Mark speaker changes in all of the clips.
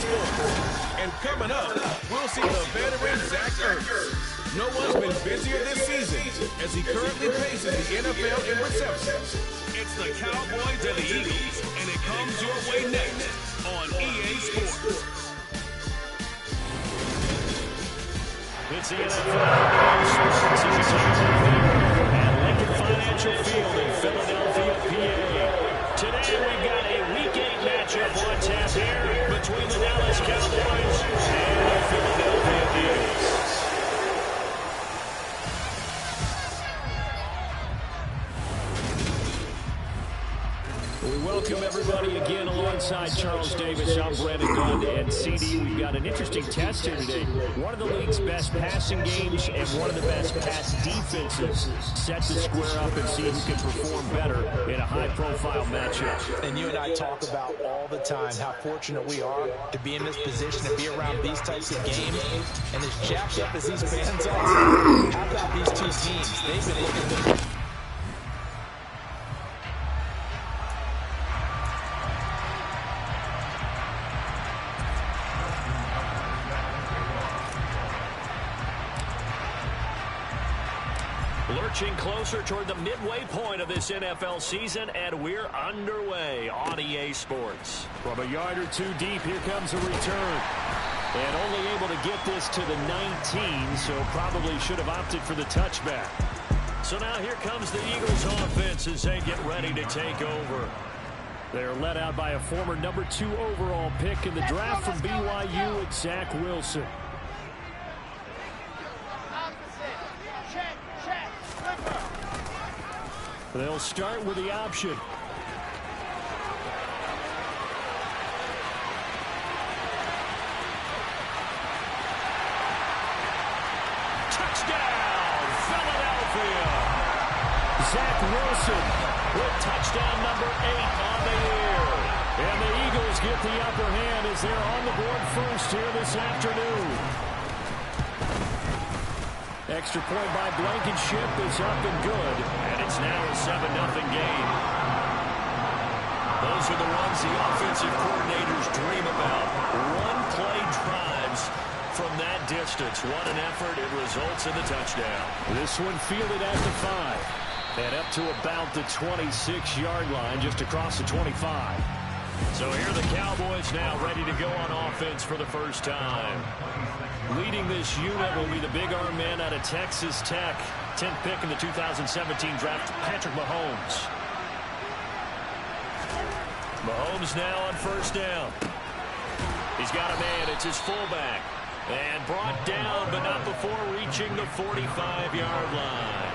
Speaker 1: scoreboard. And coming up, we'll see the veteran Zach Ertz. No one's been busier this season as he currently paces the NFL in receptions. It's the Cowboys and the Eagles, and it comes your way next on EA Sports.
Speaker 2: It's the NFL Sports at Lincoln Financial Field in Philadelphia, PA. Today we've got a Week 8 matchup on tap here between the Dallas Cowboys and the Philadelphia Eagles. We welcome everybody again alongside Charles Davis. I'm Brandon Gunn, and CD, we've got an interesting test here today. One of the league's best passing games and one of the best pass defenses set to square up and see who can perform better in a high-profile matchup.
Speaker 3: And you and I talk about all the time how fortunate we are to be in this position, to be around these types of games. And as jacked up as these fans are, how about these two teams? They've been looking to...
Speaker 2: Lurching closer toward the midway point of this NFL season, and we're underway on EA Sports. From a yard or two deep, here comes a return. And only able to get this to the 19, so probably should have opted for the touchback. So now here comes the Eagles offense as they get ready to take over. They're led out by a former number 2 overall pick in the draft from BYU, it's Zach Wilson. They'll start with the option. Touchdown, Philadelphia. Zach Wilson with touchdown number 8 on the year. And the Eagles get the upper hand as they're on the board first here this afternoon. Extra point by Blankenship is up and good, and it's now a 7-0 game. Those are the ones the offensive coordinators dream about. One-play drives from that distance. What an effort. It results in the touchdown. This one fielded at the 5, and up to about the 26-yard line, just across the 25. So here the Cowboys now ready to go on offense for the first time. Leading this unit will be the big arm man out of Texas Tech. 10th pick in the 2017 draft, Patrick Mahomes. Mahomes now on first down. He's got a man. It's his fullback. And brought down, but not before reaching the 45-yard line.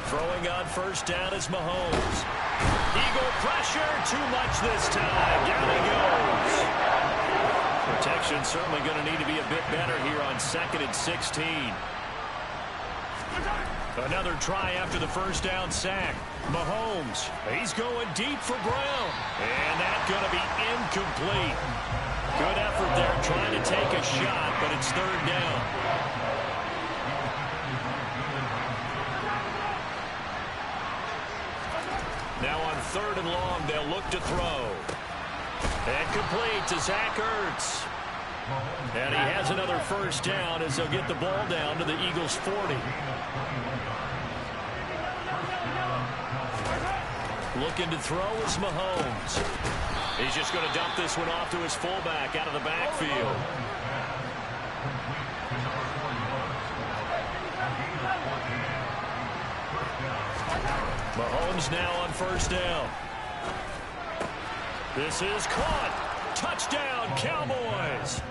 Speaker 2: Throwing on first down is Mahomes. Eagle pressure, too much this time. Down he goes. Protection certainly going to need to be a bit better here on 2nd and 16. Another try after the first down sack. Mahomes, he's going deep for Brown. And that's going to be incomplete. Good effort there trying to take a shot, but it's 3rd down. Now on 3rd and long, they'll look to throw. And complete to Zach Ertz. And he has another first down as they'll get the ball down to the Eagles' 40. Looking to throw is Mahomes. He's just going to dump this one off to his fullback out of the backfield. Mahomes now on first down. This is caught. Touchdown, Cowboys.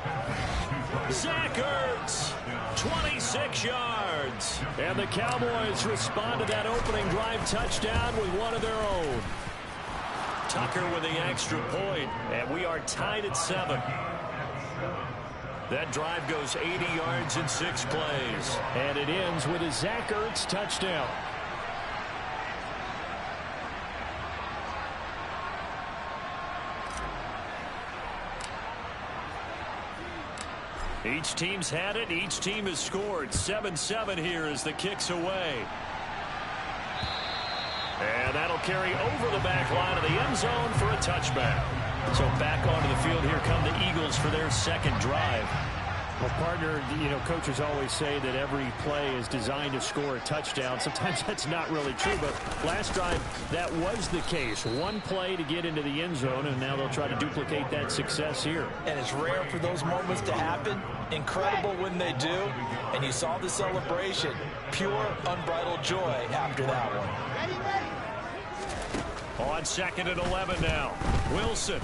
Speaker 2: Zach Ertz, 26 yards. And the Cowboys respond to that opening drive touchdown with one of their own. Tucker with the extra point, and we are tied at 7. That drive goes 80 yards in 6 plays. And it ends with a Zach Ertz touchdown. Each team's had it. Each team has scored. 7-7 here as the kick's away. And that'll carry over the back line of the end zone for a touchback. So back onto the field, here come the Eagles for their second drive.
Speaker 4: Well, partner, you know, coaches always say that every play is designed to score a touchdown. Sometimes that's not really true, but last drive, that was the case. One play to get into the end zone, and now they'll try to duplicate that success here.
Speaker 3: And it's rare for those moments to happen. Incredible when they do. And you saw the celebration. Pure, unbridled joy after that one.
Speaker 2: On 2nd and 11 now. Wilson.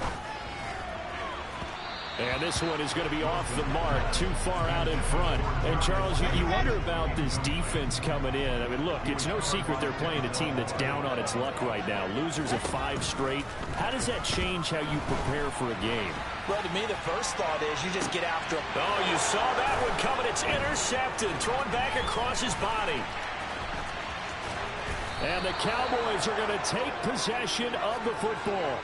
Speaker 2: And this one is going to be off the mark, too far out in front. And, Charles, you wonder about this defense coming in. I mean, look, it's no secret they're playing a team that's down on its luck right now. Losers of 5 straight. How does that change how you prepare for a game?
Speaker 3: Well, to me, the first thought is you just get after him.
Speaker 2: Oh, you saw that one coming. It's intercepted. Thrown back across his body. And the Cowboys are going to take possession of the football.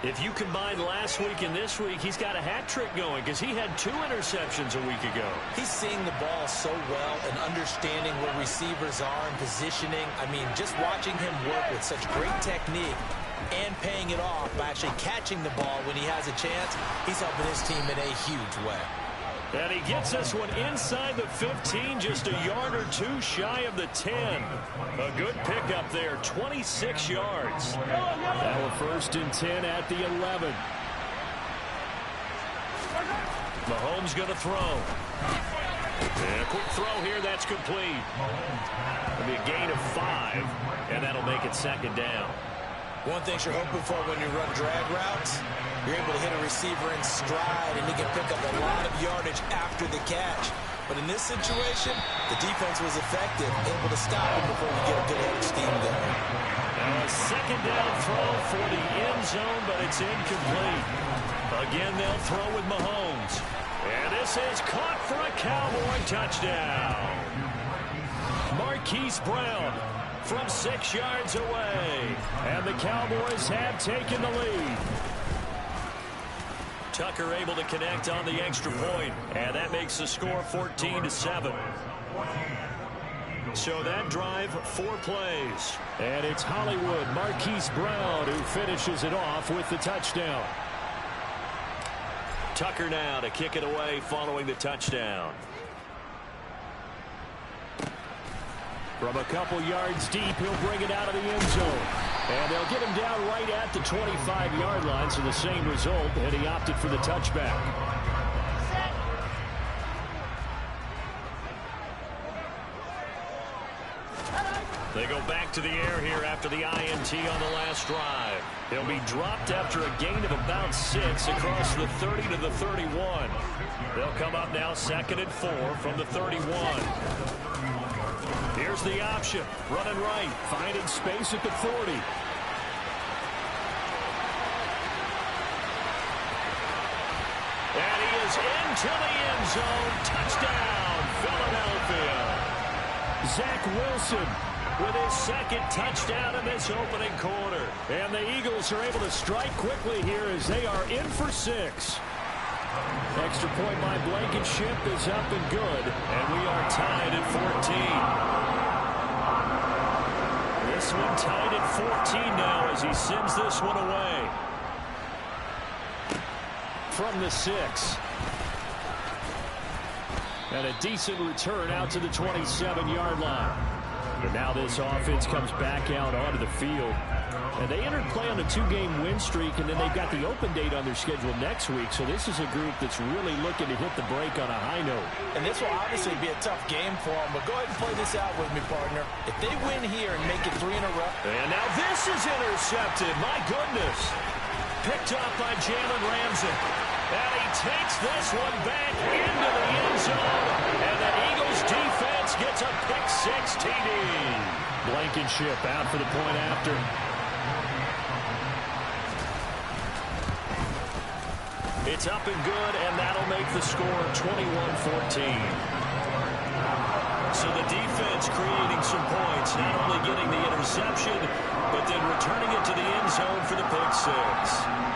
Speaker 2: If you combine last week and this week, he's got a hat trick going because he had 2 interceptions a week ago.
Speaker 3: He's seeing the ball so well and understanding where receivers are and positioning. I mean, just watching him work with such great technique and paying it off by actually catching the ball when he has a chance, he's helping his team in a huge way.
Speaker 2: And he gets this one inside the 15, just a yard or 2 shy of the 10. A good pickup there, 26 yards.
Speaker 4: Now a 1st and 10 at the 11.
Speaker 2: Mahomes going to throw. And a quick throw here, that's complete. It'll be a gain of 5, and that'll make it 2nd down.
Speaker 3: One thing you're hoping for when you run drag routes, you're able to hit a receiver in stride, and he can pick up a lot of yardage after the catch. But in this situation, the defense was effective, able to stop him before we get a good head of steam going.
Speaker 2: Now a 2nd down throw for the end zone, but it's incomplete. Again, they'll throw with Mahomes. And this is caught for a Cowboy touchdown. Marquise Brown from 6 yards away. And the Cowboys have taken the lead. Tucker able to connect on the extra point, and that makes the score 14-7. So that drive, 4 plays.
Speaker 4: And it's Hollywood Marquise Brown who finishes it off with the touchdown.
Speaker 2: Tucker now to kick it away following the touchdown.
Speaker 4: From a couple yards deep, he'll bring it out of the end zone. And they'll get him down right at the 25-yard line, so the same result, and he opted for the touchback.
Speaker 2: They go back to the air here after the INT on the last drive. He'll be dropped after a gain of about 6 across the 30 to the 31. They'll come up now 2nd and 4 from the 31. Here's the option. Running right.
Speaker 4: Finding space at the 40.
Speaker 2: And he is into the end zone. Touchdown, Philadelphia.
Speaker 4: Zach Wilson
Speaker 2: with his 2nd touchdown in this opening quarter.
Speaker 4: And the Eagles are able to strike quickly here as they are in for 6. Extra point by Blankenship is up and good.
Speaker 2: And we are tied at 14. This one tied at 14 now as he sends this one away.
Speaker 4: From the 6. And a decent return out to the 27-yard line. And now this offense comes back out onto the field. And they entered play on a 2-game win streak, and then they've got the open date on their schedule next week. So this is a group that's really looking to hit the break on a high note.
Speaker 3: And this will obviously be a tough game for them, but go ahead and play this out with me, partner. If they win here and make it 3 in a row.
Speaker 2: And now this is intercepted. My goodness. Picked up by Jalen Ramsey. And he takes this one back into the end zone. And the Eagles defense gets a pick-6 TD.
Speaker 4: Blankenship out for the point after.
Speaker 2: It's up and good, and that'll make the score 21-14. So the defense creating some points, not only getting the interception, but then returning it to the end zone for the pick-6.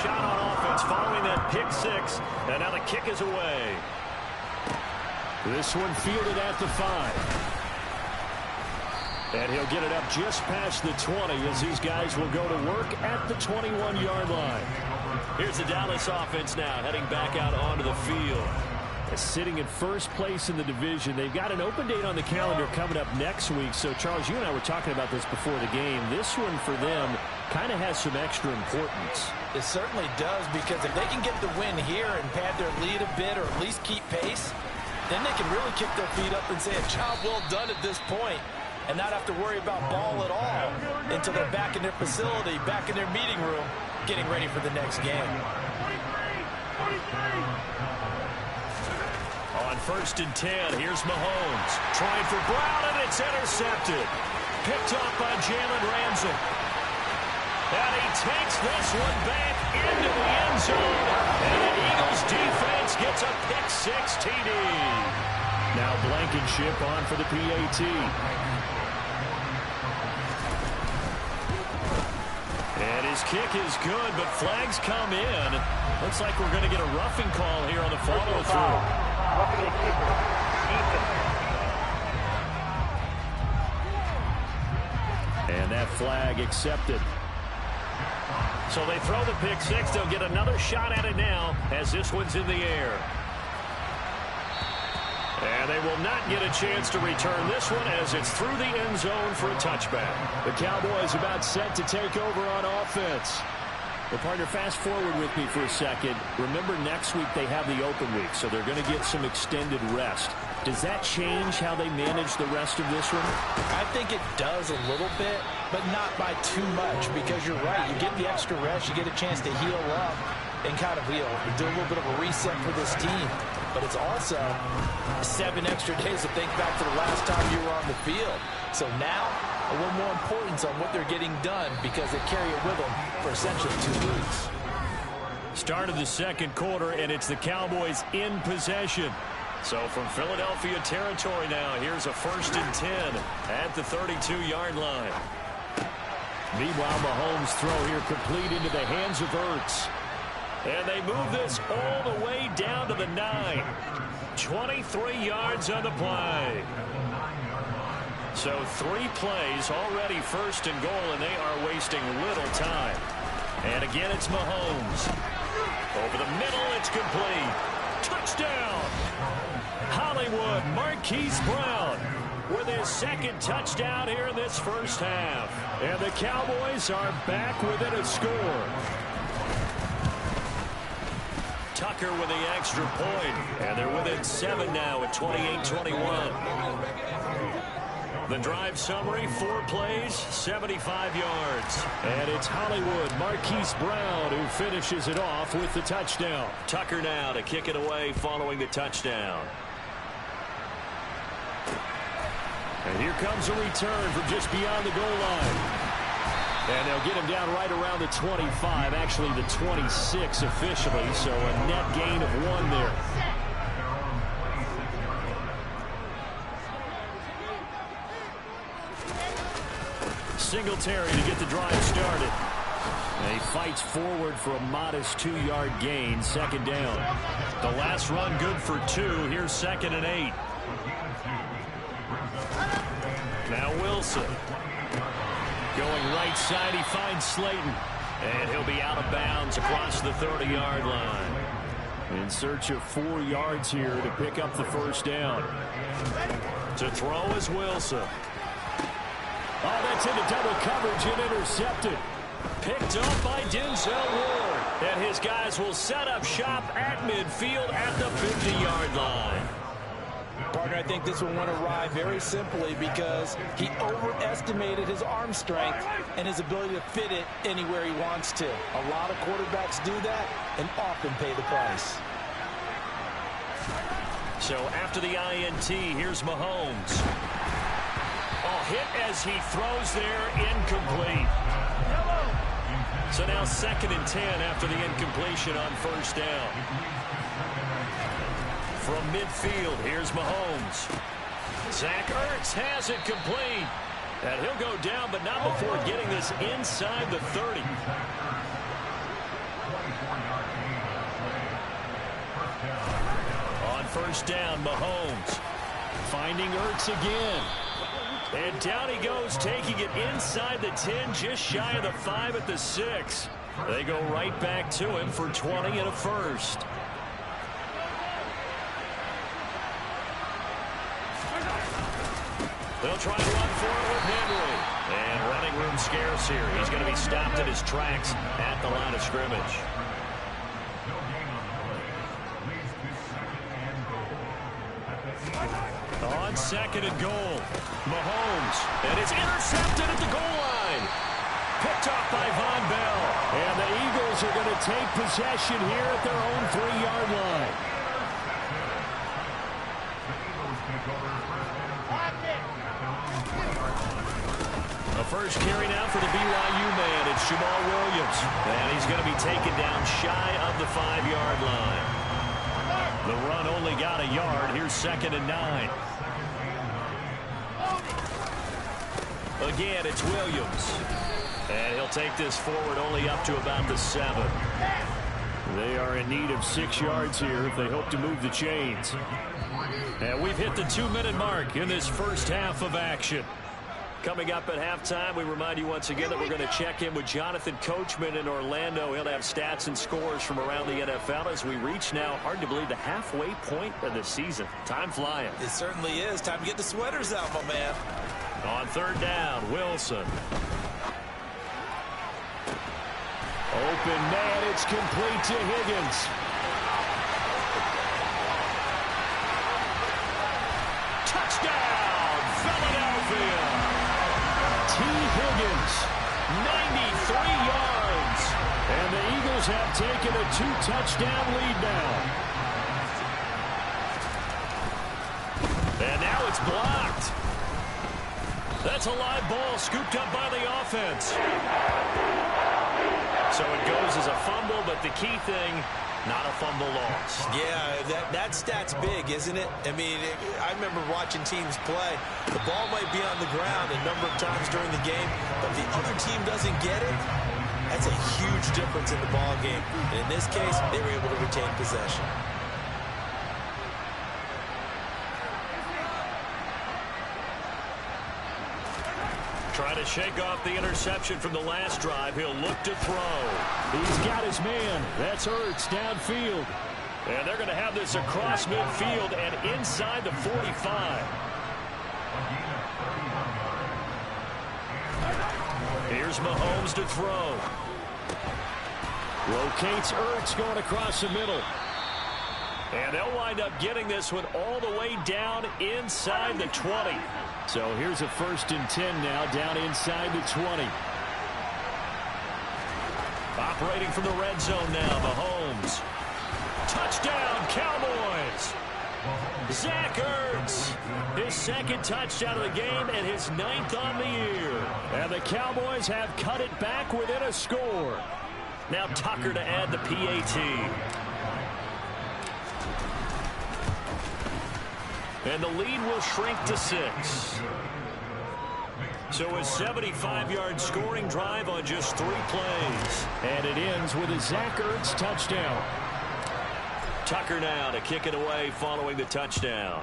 Speaker 2: shot on offense following that pick six. And now the kick is away.
Speaker 4: This one fielded at the 5. And he'll get it up just past the 20 as these guys will go to work at the 21-yard line.
Speaker 2: Here's the Dallas offense now heading back out onto the field.
Speaker 4: Sitting in first place in the division. They've got an open date on the calendar coming up next week. So, Charles, you and I were talking about this before the game. This one for them kind of has some extra importance.
Speaker 3: It certainly does, because if they can get the win here and pad their lead a bit or at least keep pace, then they can really kick their feet up and say a job well done at this point and not have to worry about ball at all until they're back in their facility, back in their meeting room, getting ready for the next game.
Speaker 2: On 1st and 10, here's Mahomes. Trying for Brown, and it's intercepted. Picked off by Jalen Ramsey. And he takes this one back into the end zone. And the Eagles defense gets a pick-6 TD.
Speaker 4: Now Blankenship on for the PAT.
Speaker 2: And his kick is good, but flags come in. Looks like we're going to get a roughing call here on the follow-through.
Speaker 4: And that flag accepted.
Speaker 2: So they throw the pick six. They'll get another shot at it now as this one's in the air. And they will not get a chance to return this one as it's through the end zone for a touchback.
Speaker 4: The Cowboys about set to take over on offense. Well, partner, fast forward with me for a second. Remember, next week they have the open week, so they're going to get some extended rest. Does that change how they manage the rest of this one?
Speaker 3: I think it does a little bit, but not by too much, because you're right. You get the extra rest, you get a chance to heal up and kind of do a little bit of a reset for this team. But it's also 7 extra days to think back to the last time you were on the field. So now, a little more importance on what they're getting done, because they carry it with them for essentially 2 weeks.
Speaker 2: Start of the second quarter, and it's the Cowboys in possession. So from Philadelphia territory now, here's a 1st and 10 at the 32-yard line.
Speaker 4: Meanwhile, Mahomes' throw here complete into the hands of Ertz.
Speaker 2: And they move this all the way down to the 9. 23 yards on the play. So 3 plays already 1st and goal, and they are wasting little time. And again, it's Mahomes. Over the middle, it's complete. Touchdown! Hollywood Marquise Brown with his 2nd touchdown here in this first half.
Speaker 4: And the Cowboys are back within a score.
Speaker 2: Tucker with the extra point, and they're within 7 now at 28-21. The drive summary, 4 plays, 75 yards.
Speaker 4: And it's Hollywood Marquise Brown who finishes it off with the touchdown.
Speaker 2: Tucker now to kick it away following the touchdown.
Speaker 4: And here comes a return from just beyond the goal line. And they'll get him down right around the 25, actually the 26 officially, so a net gain of 1 there.
Speaker 2: Singletary to get the drive started.
Speaker 4: And he fights forward for a modest 2-yard gain, 2nd down.
Speaker 2: The last run good for 2. Here's 2nd and 8. Now Wilson. Going right side, he finds Slayton. And he'll be out of bounds across the 30-yard line.
Speaker 4: In search of 4 yards here to pick up the 1st down.
Speaker 2: To throw is Wilson.
Speaker 4: Oh, that's into double coverage and intercepted.
Speaker 2: Picked up by Denzel Ward. And his guys will set up shop at midfield at the 50-yard line.
Speaker 3: Partner, I think this one went awry very simply because he overestimated his arm strength and his ability to fit it anywhere he wants to. A lot of quarterbacks do that and often pay the price.
Speaker 2: So after the INT, here's Mahomes. Hit as he throws there, incomplete. So now 2nd and 10 after the incompletion on 1st down. From midfield, here's Mahomes. Zach Ertz has it complete. And he'll go down, but not before getting this inside the 30. first down, Mahomes. Finding Ertz again. And down he goes, taking it inside the 10, just shy of the 5 at the 6. They go right back to him for 20 and a first. They'll try to run for it with Henry. And running room scarce here. He's going to be stopped in his tracks at the line of scrimmage. On second and goal, Mahomes, and it's intercepted at the goal line. Picked off by Von Bell. And the Eagles are going to take possession here at their own 3-yard line. A first carry now for the BYU man. It's Jamal Williams. And he's going to be taken down shy of the 5-yard line. The run only got a yard. Here's 2nd and 9. Again, it's Williams. And he'll take this forward only up to about the 7.
Speaker 4: They are in need of 6 yards here if they hope to move the chains.
Speaker 2: And we've hit the 2-minute mark in this first half of action. Coming up at halftime, we remind you once again that we're going to check in with Jonathan Coachman in Orlando. He'll have stats and scores from around the NFL as we reach now, hard to believe, the halfway point of the season. Time flying.
Speaker 3: It certainly is. Time to get the sweaters out, my man.
Speaker 2: On 3rd down, Wilson.
Speaker 4: Open man, it's complete to Higgins.
Speaker 2: Touchdown, Philadelphia.
Speaker 4: T. Higgins, 93 yards. And the Eagles have taken a 2-touchdown lead now.
Speaker 2: And now it's blocked. That's a live ball scooped up by the offense. So it goes as a fumble, but the key thing, not a fumble loss.
Speaker 3: Yeah, that stat's big, isn't it? I mean, I remember watching teams play. The ball might be on the ground a number of times during the game, but if the other team doesn't get it, that's a huge difference in the ball game. And in this case, they were able to retain possession.
Speaker 2: Trying to shake off the interception from the last drive. He'll look to throw.
Speaker 4: He's got his man. That's Ertz downfield.
Speaker 2: And they're going to have this across midfield and inside the 45. Here's Mahomes to throw.
Speaker 4: Rotates Ertz going across the middle.
Speaker 2: And they'll wind up getting this one all the way down inside the 20.
Speaker 4: So here's a 1st and 10 now, down inside the 20.
Speaker 2: Operating from the red zone now, Mahomes. Touchdown, Cowboys. Zach Ertz, his 2nd touchdown of the game and his 9th on the year.
Speaker 4: And the Cowboys have cut it back within a score.
Speaker 2: Now Tucker to add the PAT. And the lead will shrink to 6. So a 75-yard scoring drive on just 3 plays.
Speaker 4: And it ends with a Zach Ertz touchdown.
Speaker 2: Tucker now to kick it away following the touchdown.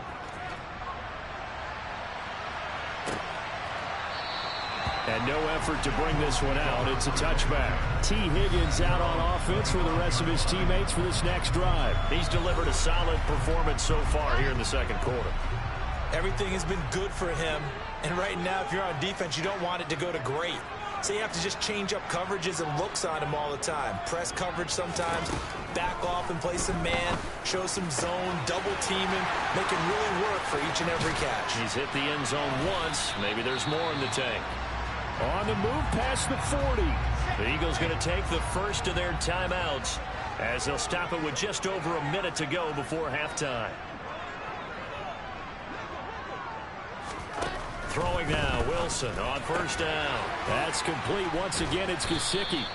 Speaker 4: And no effort to bring this one out. It's a touchback. T. Higgins out on offense for the rest of his teammates for this next drive.
Speaker 2: He's delivered a solid performance so far here in the 2nd quarter.
Speaker 3: Everything has been good for him. And right now, if you're on defense, you don't want it to go to great. So you have to just change up coverages and looks on him all the time. Press coverage sometimes, back off and play some man, show some zone, double team him, make him really work for each and every catch.
Speaker 2: He's hit the end zone once. Maybe there's more in the tank.
Speaker 4: On the move past the 40.
Speaker 2: The Eagles going to take the first of their timeouts as they'll stop it with just over a minute to go before halftime. Throwing now, Wilson on 1st down.
Speaker 4: That's complete. Once again, it's Gesicki.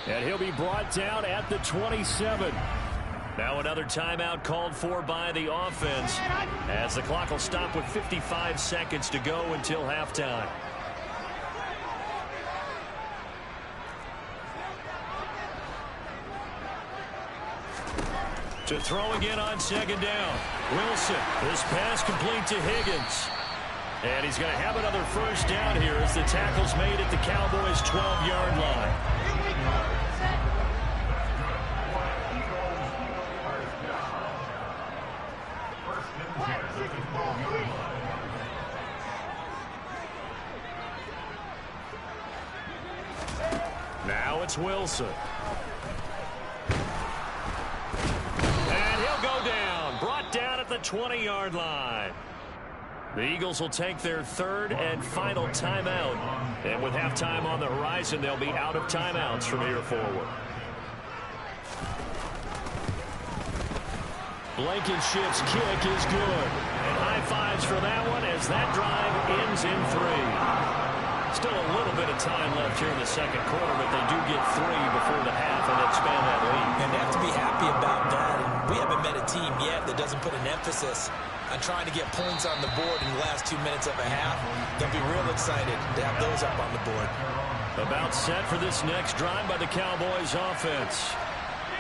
Speaker 4: And he'll be brought down at the 27.
Speaker 2: Now another timeout called for by the offense as the clock will stop with 55 seconds to go until halftime. To throw again on second down. Wilson, this pass complete to Higgins. And he's going to have another first down here as the tackle's made at the Cowboys' 12-yard line. Now it's Wilson. And he'll go down. Brought down at the 20-yard line. The Eagles will take their third and final timeout. And with halftime on the horizon, they'll be out of timeouts from here forward. Blankenship's kick is good. And high fives for that one as that drive ends in 3. Still a little bit of time left here in the second quarter, but they do get 3 before the half and expand that lead.
Speaker 3: And they have to be happy about that. And we haven't met a team yet that doesn't put an emphasis on trying to get points on the board in the last 2 minutes of a half. They'll be real excited to have those up on the board.
Speaker 2: About set for this next drive by the Cowboys offense.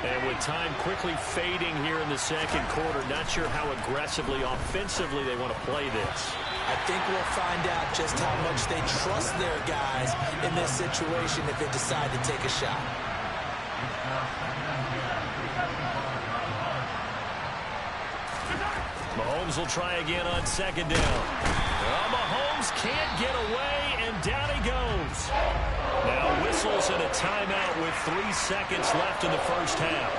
Speaker 2: And with time quickly fading here in the second quarter, not sure how aggressively, offensively they want to play this.
Speaker 3: I think we'll find out just how much they trust their guys in this situation if they decide to take a shot.
Speaker 2: Mahomes will try again on second down. Well, Mahomes can't get away, and down he goes. Now whistles and a timeout with 3 seconds left in the first half.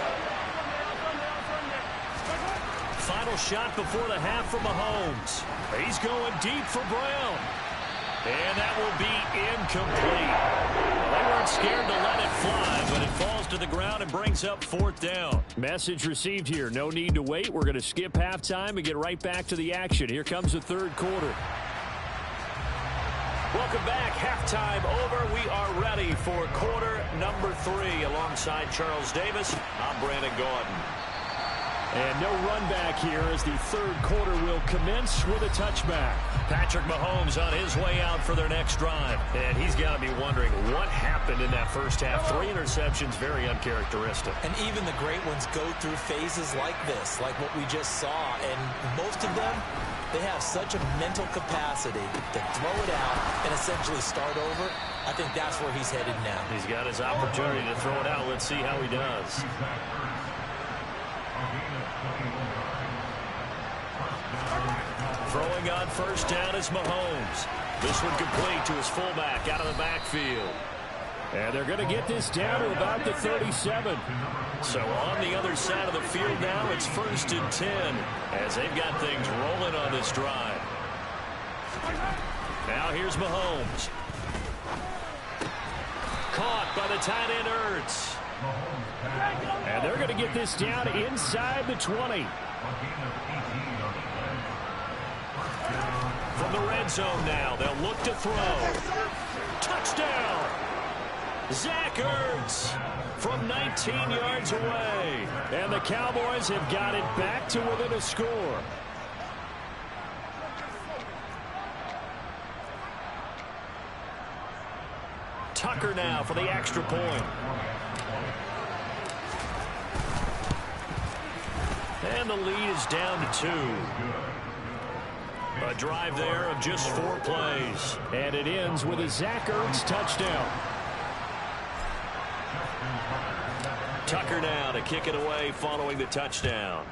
Speaker 2: Final shot before the half for Mahomes. He's going deep for Brown. And that will be incomplete. Well, they weren't scared to let it fly, but it falls to the ground and brings up 4th down.
Speaker 4: Message received here. No need to wait. We're going to skip halftime and get right back to the action. Here comes the third quarter.
Speaker 2: Welcome back. Halftime over. We are ready for quarter number 3. Alongside Charles Davis, I'm Brandon Gaudin.
Speaker 4: And no run back here as the third quarter will commence with a touchback.
Speaker 2: Patrick Mahomes on his way out for their next drive. And he's got to be wondering what happened in that first half. 3 interceptions, very uncharacteristic.
Speaker 3: And even the great ones go through phases like this, like what we just saw. And most of them, they have such a mental capacity to throw it out and essentially start over. I think that's where he's headed now.
Speaker 2: He's got his opportunity to throw it out. Let's see how he does. Throwing on first down is Mahomes. This one complete to his fullback out of the backfield.
Speaker 4: And they're going to get this down to about the 37.
Speaker 2: So on the other side of the field now, it's 1st and 10 as they've got things rolling on this drive. Now here's Mahomes. Caught by the tight end Ertz.
Speaker 4: And they're going to get this down inside the 20.
Speaker 2: From the red zone now, they'll look to throw. Touchdown! Zach Ertz from 19 yards away.
Speaker 4: And the Cowboys have got it back to within a score.
Speaker 2: Tucker now for the extra point. And the lead is down to 2. A drive there of just 4 plays.
Speaker 4: And it ends with a Zach Ertz touchdown.
Speaker 2: Tucker now to kick it away following the touchdown.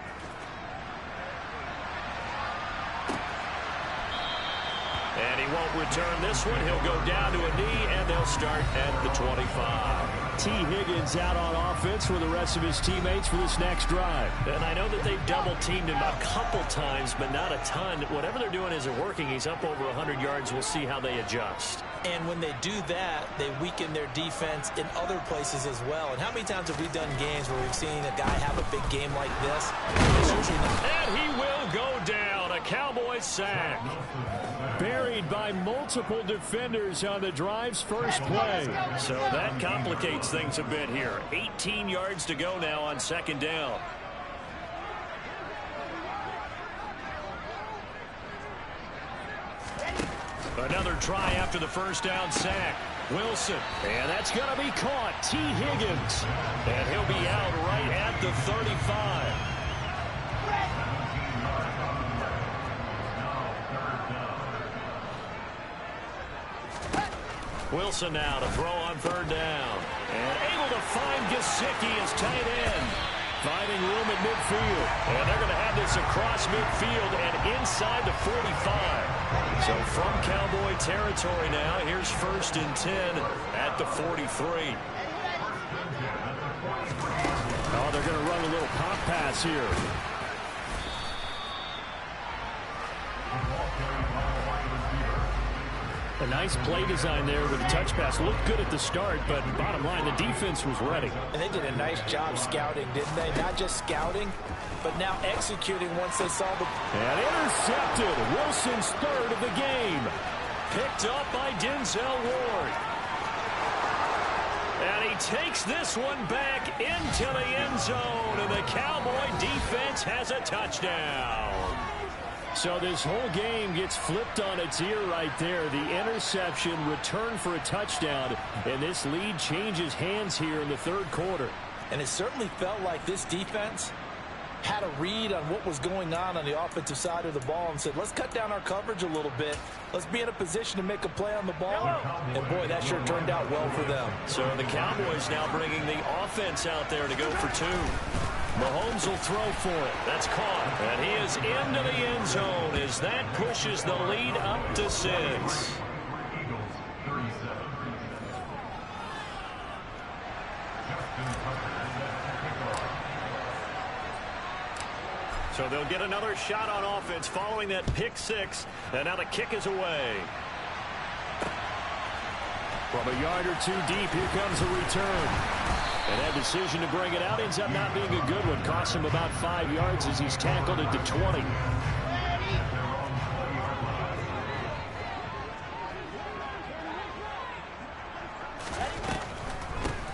Speaker 2: And he won't return this one. He'll go down to a knee, and they'll start at the 25.
Speaker 4: T. Higgins out on offense with the rest of his teammates for this next drive.
Speaker 2: And I know that they've double-teamed him a couple times, but not a ton. Whatever they're doing isn't working. He's up over 100 yards. We'll see how they adjust.
Speaker 3: And when they do that, they weaken their defense in other places as well. And how many times have we done games where we've seen a guy have a big game like this?
Speaker 2: And he will go down. A Cowboys sack.
Speaker 4: Buried by multiple defenders on the drive's first play.
Speaker 2: So that complicates things a bit here. 18 yards to go now on second down. Another try after the first down sack. Wilson. And that's going to be caught. T. Higgins. And he'll be out right at the 35. Wilson now to throw on third down. And able to find Gesicki as tight end. Finding room at midfield. And they're going to have this across midfield and inside the 45. So from Cowboy territory now, here's 1st and 10 at the 43.
Speaker 4: Oh, they're going to run a little pop pass here. A nice play design there with the touch pass. Looked good at the start, but bottom line, the defense was ready.
Speaker 3: And they did a nice job scouting, didn't they? Not just scouting, but now executing once they saw the...
Speaker 4: And intercepted. Wilson's 3rd of the game.
Speaker 2: Picked up by Denzel Ward. And he takes this one back into the end zone, and the Cowboy defense has a touchdown.
Speaker 4: So this whole game gets flipped on its ear right there. The interception, return for a touchdown, and this lead changes hands here in the 3rd quarter.
Speaker 3: And it certainly felt like this defense had a read on what was going on the offensive side of the ball and said, let's cut down our coverage a little bit. Let's be in a position to make a play on the ball. And, boy, that sure turned out well for them.
Speaker 2: So the Cowboys now bringing the offense out there to go for 2. Mahomes will throw for it. That's caught. And he is into the end zone as that pushes the lead up to 6. So they'll get another shot on offense following that pick 6. And now the kick is away.
Speaker 4: From a yard or 2 deep, here comes a return. And that decision to bring it out ends up not being a good one. Costs him about 5 yards as he's tackled at the 20.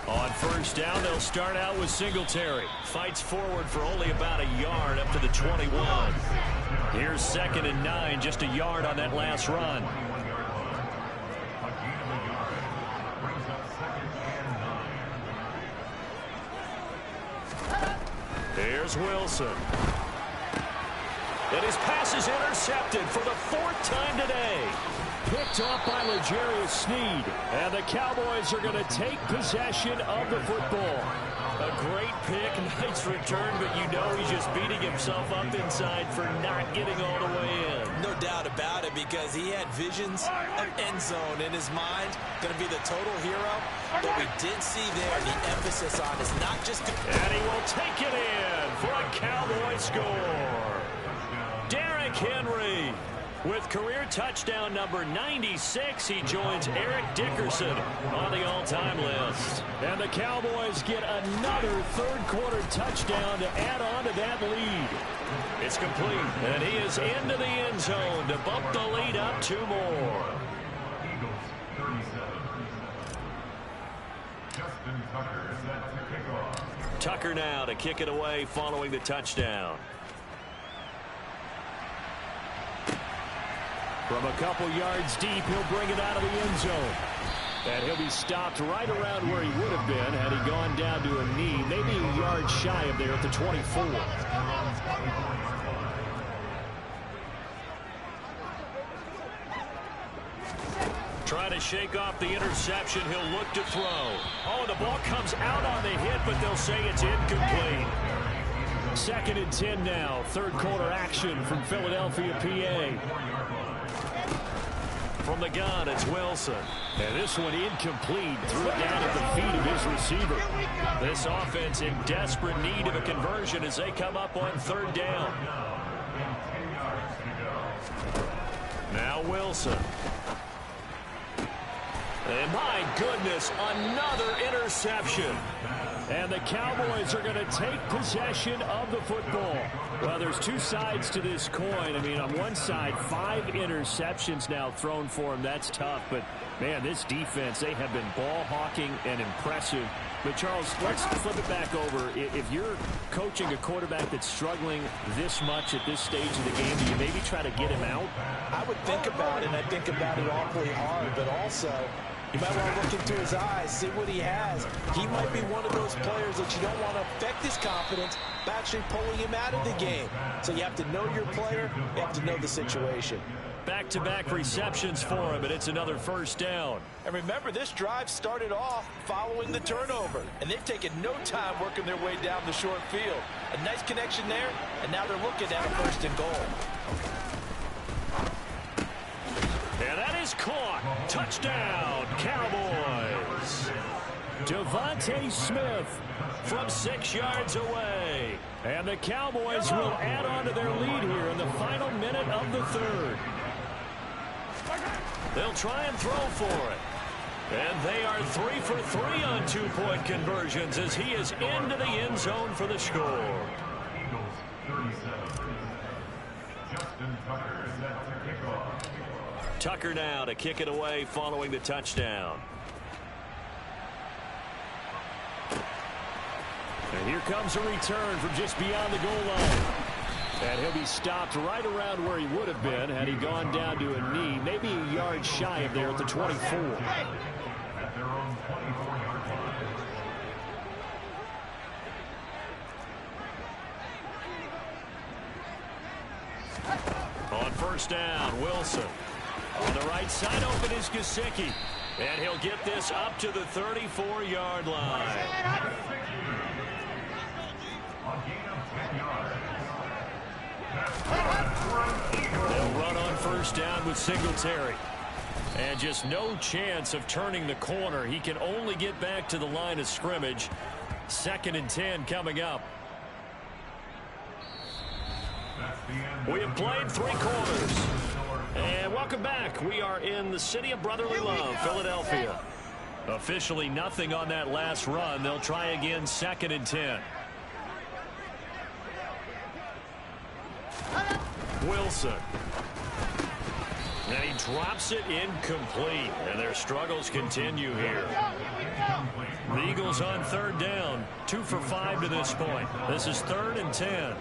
Speaker 2: On 1st down, they'll start out with Singletary. Fights forward for only about a yard up to the 21. Here's 2nd and 9, just a yard on that last run. Here's Wilson. And his pass is intercepted for the 4th time today.
Speaker 4: Picked off by L'Jarius Sneed.
Speaker 2: And the Cowboys are going to take possession of the football. A great pick, nice return, but you know he's just beating himself up inside for not getting all the way in.
Speaker 3: No doubt about it, because he had visions of end zone in his mind. Going to be the total hero. But we did see there the emphasis on is not just...
Speaker 2: And he will take it in for a Cowboy score. Derrick Henry with career touchdown number 96. He joins Eric Dickerson on the all-time list.
Speaker 4: And the Cowboys get another 3rd quarter touchdown to add on to that lead.
Speaker 2: It's complete, and he is into the end zone to bump the lead up 2 more. Tucker now to kick it away following the touchdown.
Speaker 4: From a couple yards deep, he'll bring it out of the end zone. And he'll be stopped right around where he would have been had he gone down to a knee, maybe a yard shy of there at the 24.
Speaker 2: Trying to shake off the interception. He'll look to throw. Oh, the ball comes out on the hit, but they'll say it's incomplete.
Speaker 4: 2nd and 10 now. 3rd quarter action from Philadelphia, PA.
Speaker 2: From the gun, it's Wilson.
Speaker 4: And this one incomplete. Threw it down at the feet of his receiver.
Speaker 2: This offense in desperate need of a conversion as they come up on 3rd down. Now Wilson. And my goodness, another interception.
Speaker 4: And the Cowboys are going to take possession of the football. Well, there's 2 sides to this coin. I mean, on one side, 5 interceptions now thrown for him. That's tough. But, man, this defense, they have been ball hawking and impressive. But, Charles, let's flip it back over. If you're coaching a quarterback that's struggling this much at this stage of the game, do you maybe try to get him out?
Speaker 3: I would think about it, and I think about it awfully hard. But also, You might want to look into his eyes, see what he has. He might be one of those players that you don't want to affect his confidence by actually pulling him out of the game. So you have to know your player, you have to know the situation.
Speaker 4: Back-to-back receptions for him, and it's another first down.
Speaker 3: And remember, this drive started off following the turnover, and they've taken no time working their way down the short field. A nice connection there, and now they're looking at a first and goal.
Speaker 4: And that is caught. Touchdown, Cowboys. Devontae Smith from 6 yards away. And the Cowboys will add on to their lead here in the final minute of the third. They'll try and throw for it. And they are 3 for 3 on 2-point conversions as he is into the end zone for the score. Tucker now to kick it away following the touchdown. And here comes a return from just beyond the goal line. And he'll be stopped right around where he would have been had he gone down to a knee, maybe a yard shy of there at the 24. On first down, Wilson. On the right side, open is Gesicki. And he'll get this up to the 34-yard line. They'll run on first down with Singletary. And just no chance of turning the corner. He can only get back to the line of scrimmage. 2nd and 10 coming up. We have played 3 quarters. And welcome back. We are in the city of brotherly love, Philadelphia. Officially nothing on that last run. They'll try again 2nd and 10. Wilson. And he drops it incomplete. And their struggles continue here. The Eagles on 3rd down. 2 for 5 to this point. This is 3rd and 10.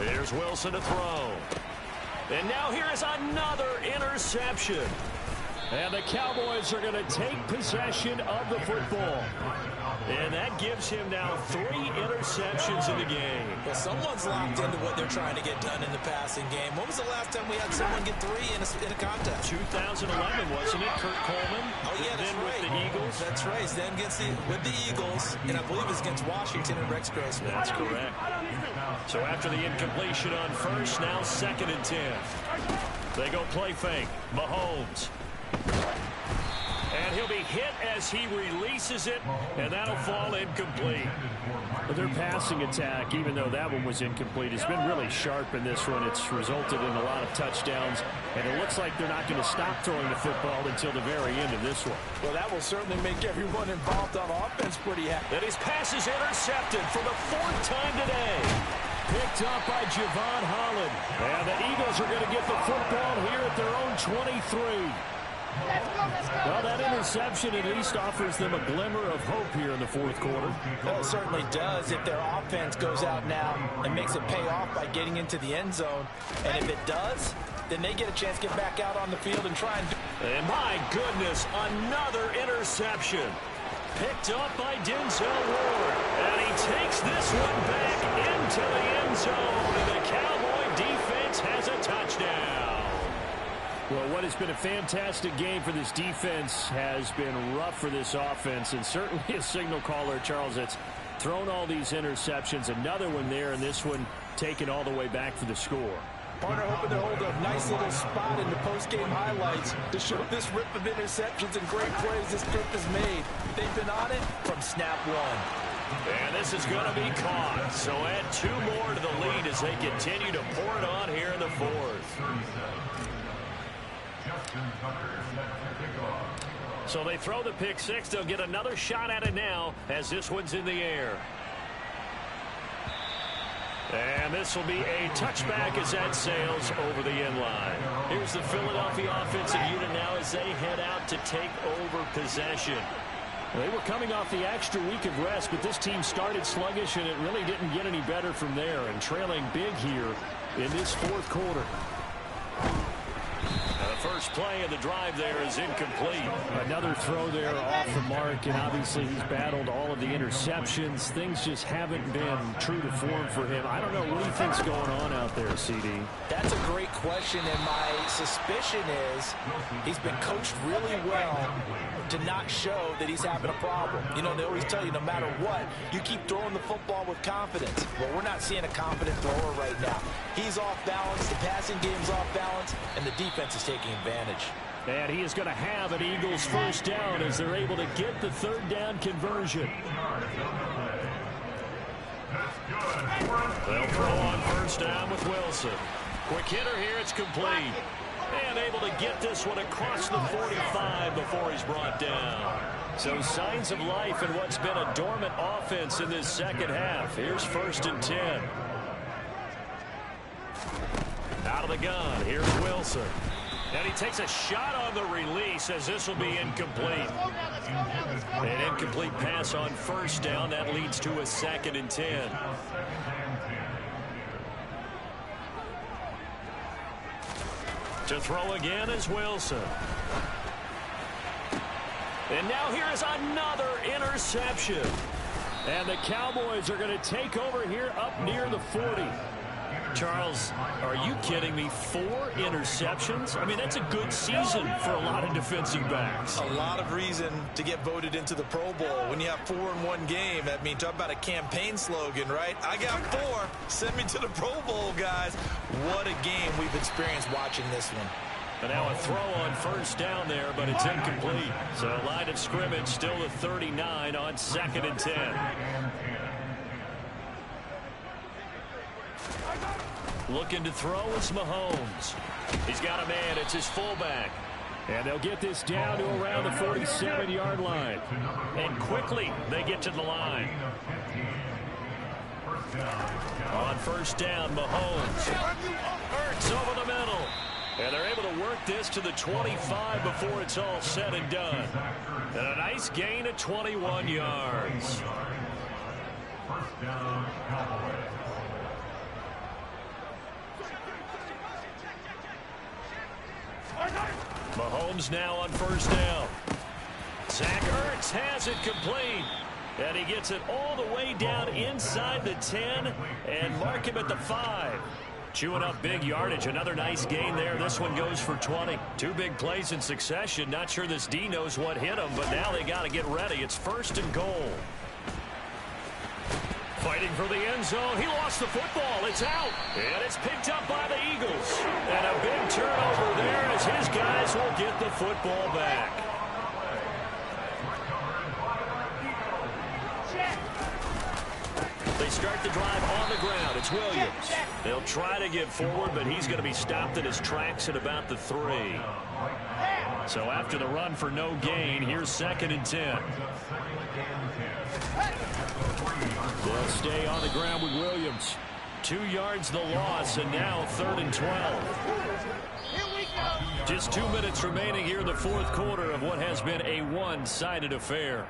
Speaker 4: Here's Wilson to throw. And now here is another interception. And the Cowboys are going to take possession of the football. And that gives him now 3 interceptions in the game.
Speaker 3: Well, someone's locked into what they're trying to get done in the passing game. When was the last time we had someone get 3 in a contest?
Speaker 4: 2011, wasn't it? Kurt Coleman.
Speaker 3: Oh, yeah, that's
Speaker 4: then
Speaker 3: right.
Speaker 4: With the Eagles.
Speaker 3: That's right. Then with the Eagles, and I believe it's against Washington and Rex Grossman.
Speaker 4: That's correct. So after the incompletion on first, now 2nd and 10. They go play fake. Mahomes. And he'll be hit as he releases it, and that'll fall incomplete. But their passing attack, even though that one was incomplete, has been really sharp in this one. It's resulted in a lot of touchdowns, and it looks like they're not going to stop throwing the football until the very end of this one.
Speaker 3: Well, that will certainly make everyone involved on offense pretty happy.
Speaker 4: And his pass is intercepted for the 4th time today. Picked up by Javon Holland. And the Eagles are going to get the football here at their own 23. Well, that interception at least offers them a glimmer of hope here in the 4th quarter.
Speaker 3: Well, it certainly does if their offense goes out now and makes it pay off by getting into the end zone. And if it does, then they get a chance to get back out on the field and try and do it.
Speaker 4: And my goodness, another interception. Picked up by Denzel Ward. And he takes this one back into the end zone. And the Cowboy defense has a touchdown. Well, what has been a fantastic game for this defense has been rough for this offense, and certainly a signal caller, Charles, that's thrown all these interceptions. Another one there, and this one taken all the way back for the score.
Speaker 3: Partner hoping to hold a nice little spot in the post-game highlights to show this rip of interceptions and great plays this group has made. They've been on it from snap one.
Speaker 4: And this is going to be caught. So add 2 more to the lead as they continue to pour it on here in the 4th. So they throw the pick 6. They'll get another shot at it now as this one's in the air. And this will be a touchback as that sails over the end line. Here's the Philadelphia offensive unit now as they head out to take over possession. They were coming off the extra week of rest, but this team started sluggish, and it really didn't get any better from there. And trailing big here in this 4th quarter.
Speaker 2: first play of the drive there is incomplete.
Speaker 4: Another throw there off the mark, and obviously he's battled all of the interceptions. Things just haven't been true to form for him. I don't know, what do you think's going on out there, CD?
Speaker 3: That's a great question, and my suspicion is he's been coached really well to not show that he's having a problem. You know, they always tell you no matter what, you keep throwing the football with confidence. Well, we're not seeing a confident thrower right now. He's off balance, the passing game's off balance, and the defense is taking advantage.
Speaker 4: And he is going to have an Eagles first down as they're able to get the third down conversion.
Speaker 2: They'll throw on first down with Wilson. Quick hitter here, it's complete. And able to get this one across the 45 before he's brought down.
Speaker 4: So signs of life in what's been a dormant offense in this second half. Here's 1st and 10.
Speaker 2: Out of the gun, here's Wilson. And he takes a shot on the release as this will be incomplete. An incomplete pass on first down. That leads to a 2nd and 10. To throw again is Wilson.
Speaker 4: And now here is another interception. And the Cowboys are going to take over here up near the 40.
Speaker 2: Charles, are you kidding me? 4 interceptions? I mean, that's a good season for a lot of defensive backs.
Speaker 3: A lot of reason to get voted into the Pro Bowl. When you have 4 in one game, that means talk about a campaign slogan, right? I got 4. Send me to the Pro Bowl, guys. What a game we've experienced watching this one.
Speaker 2: And now a throw on first down there, but it's incomplete. So line of scrimmage still the 39 on 2nd and 10. Looking to throw is Mahomes. He's got a man. It's his fullback.
Speaker 4: And they'll get this down to around the 47-yard line.
Speaker 2: And quickly they get to the line. On first down, Mahomes. Hurts over the middle. And they're able to work this to the 25 before it's all said and done. And a nice gain of 21 yards. First down, Cowboys. Mahomes now on first down. Zach Ertz has it complete. And he gets it all the way down inside the 10 and mark him at the 5. Chewing up big yardage. Another nice gain there. This one goes for 20. 2 big plays in succession. Not sure this D knows what hit him, but now they got to get ready. It's 1st and goal. Fighting for the end zone. He lost the football. It's out. And it's picked up by the Eagles. And a big turnover there as his guys will get the football back. They start the drive on the ground. It's Williams. They'll try to get forward, but he's going to be stopped in his tracks at about the 3. So after the run for no gain, here's 2nd and 10.
Speaker 4: They'll stay on the ground with Williams.
Speaker 2: 2 yards the loss, and now 3rd and 12. Just 2 minutes remaining here in the 4th quarter of what has been a one-sided affair.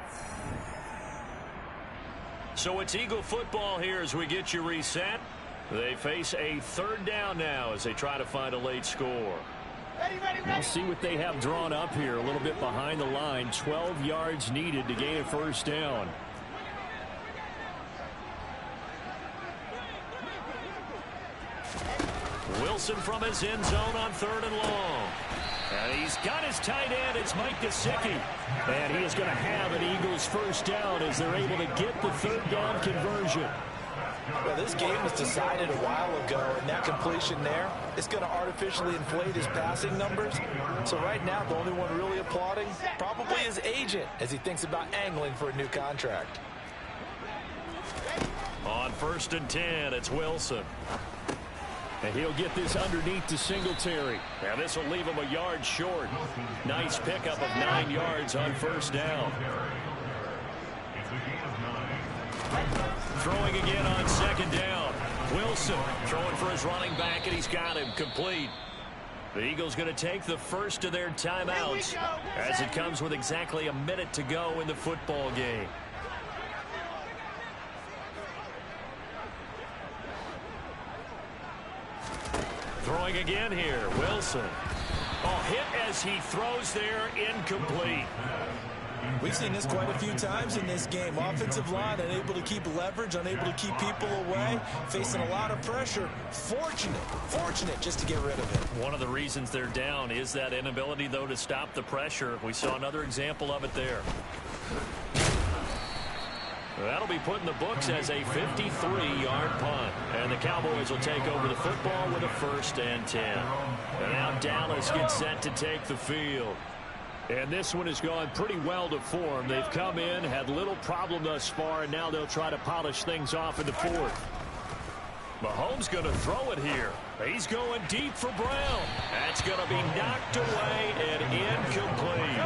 Speaker 2: So it's Eagle football here as we get you reset. They face a 3rd down now as they try to find a late score.
Speaker 4: We'll see what they have drawn up here. A little bit behind the line. 12 yards needed to gain a first down.
Speaker 2: Wilson from his end zone on 3rd and long. And he's got his tight end. It's Mike Gesicki.
Speaker 4: And he is going to have an Eagles first down as they're able to get the 3rd down conversion.
Speaker 3: Well, this game was decided a while ago, and that completion there is going to artificially inflate his passing numbers. So right now, the only one really applauding probably his agent as he thinks about angling for a new contract.
Speaker 2: On 1st and 10, it's Wilson.
Speaker 4: And he'll get this underneath to Singletary.
Speaker 2: Now this will leave him a yard short. Nice pickup of 9 yards on first down. Throwing again on 2nd down. Wilson throwing for his running back, and he's got him complete. The Eagles going to take the first of their timeouts as it comes with exactly a minute to go in the football game. Throwing again here, Wilson. Oh, hit as he throws there, incomplete.
Speaker 3: We've seen this quite a few times in this game. Offensive line unable to keep leverage, unable to keep people away, facing a lot of pressure. Fortunate just to get rid of it.
Speaker 2: One of the reasons they're down is that inability, though, to stop the pressure. We saw another example of it there. That'll be put in the books as a 53-yard punt. And the Cowboys will take over the football with a 1st and 10. And now Dallas gets set to take the field.
Speaker 4: And this one has gone pretty well to form. They've come in, had little problem thus far, and now they'll try to polish things off in the 4th.
Speaker 2: Mahomes going to throw it here. He's going deep for Brown. That's going to be knocked away and incomplete.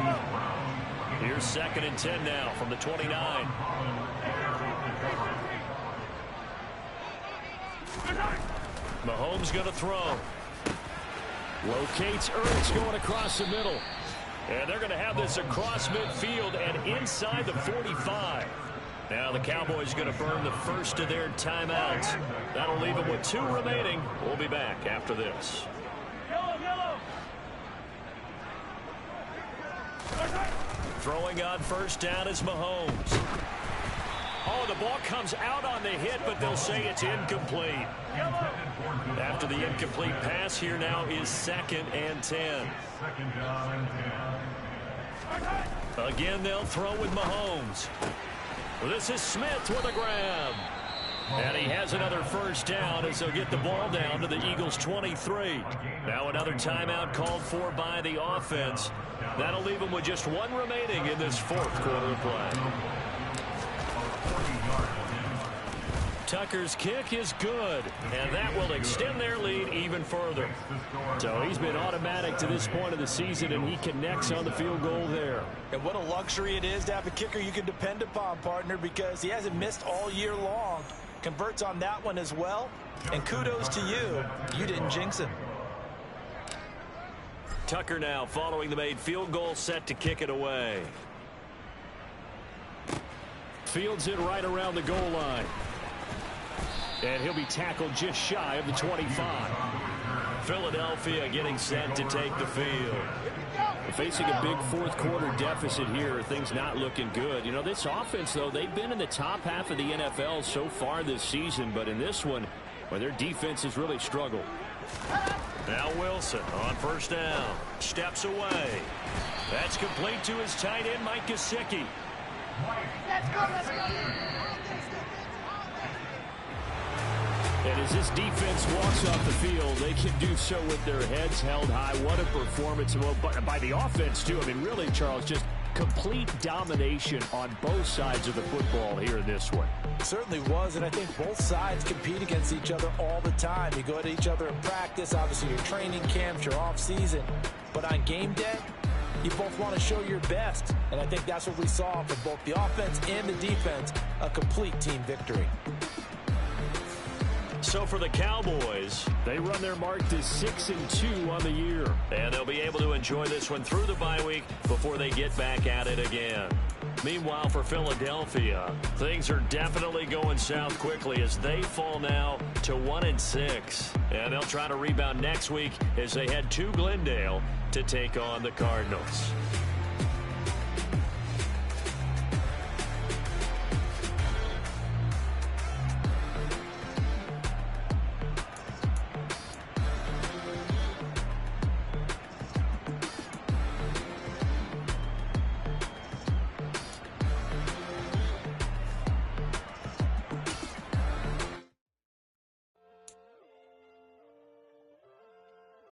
Speaker 2: Here's 2nd and 10 now from the 29. Mahomes going to throw.
Speaker 4: Locates Ertz going across the middle. And they're going to have this across midfield and inside the 45.
Speaker 2: Now the Cowboys going to burn the first of their timeouts. That'll leave them with 2 remaining. We'll be back after this. Throwing on 1st down is Mahomes. Oh, the ball comes out on the hit, but they'll say it's incomplete. After the incomplete pass, here now is 2nd and 10. Again, they'll throw with Mahomes. This is Smith with a grab. And he has another 1st down as they'll get the ball down to the Eagles' 23. Now another timeout called for by the offense. That'll leave them with just 1 remaining in this 4th quarter of play. Tucker's kick is good, and that will extend their lead even further.
Speaker 4: So he's been automatic to this point of the season, and he connects on the field goal there.
Speaker 3: And what a luxury it is to have a kicker you can depend upon, partner, because he hasn't missed all year long. Converts on that one as well, and kudos to you. You didn't jinx him.
Speaker 2: Tucker now following the made field goal, set to kick it away.
Speaker 4: Fields it right around the goal line. And he'll be tackled just shy of the 25.
Speaker 2: Philadelphia getting set to take the field.
Speaker 4: Facing a big 4th quarter deficit here, things not looking good. You know, this offense, though, they've been in the top half of the NFL so far this season, but in this one, well, their defense has really struggled.
Speaker 2: Now Wilson on 1st down. Steps away. That's complete to his tight end, Mike Gesicki.
Speaker 5: Let's go.
Speaker 4: And as this defense walks off the field, they can do so with their heads held high. What a performance by the offense, too. I mean, really, Charles, just complete domination on both sides of the football here in this one.
Speaker 3: It certainly was, and I think both sides compete against each other all the time. You go at each other in practice, obviously your training camps, your off-season. But on game day, you both want to show your best. And I think that's what we saw from both the offense and the defense, a complete team victory.
Speaker 2: So for the Cowboys,
Speaker 4: they run their mark to 6-2 on the year.
Speaker 2: And they'll be able to enjoy this one through the bye week before they get back at it again. Meanwhile, for Philadelphia, things are definitely going south quickly as they fall now to 1-6. And they'll try to rebound next week as they head to Glendale to take on the Cardinals.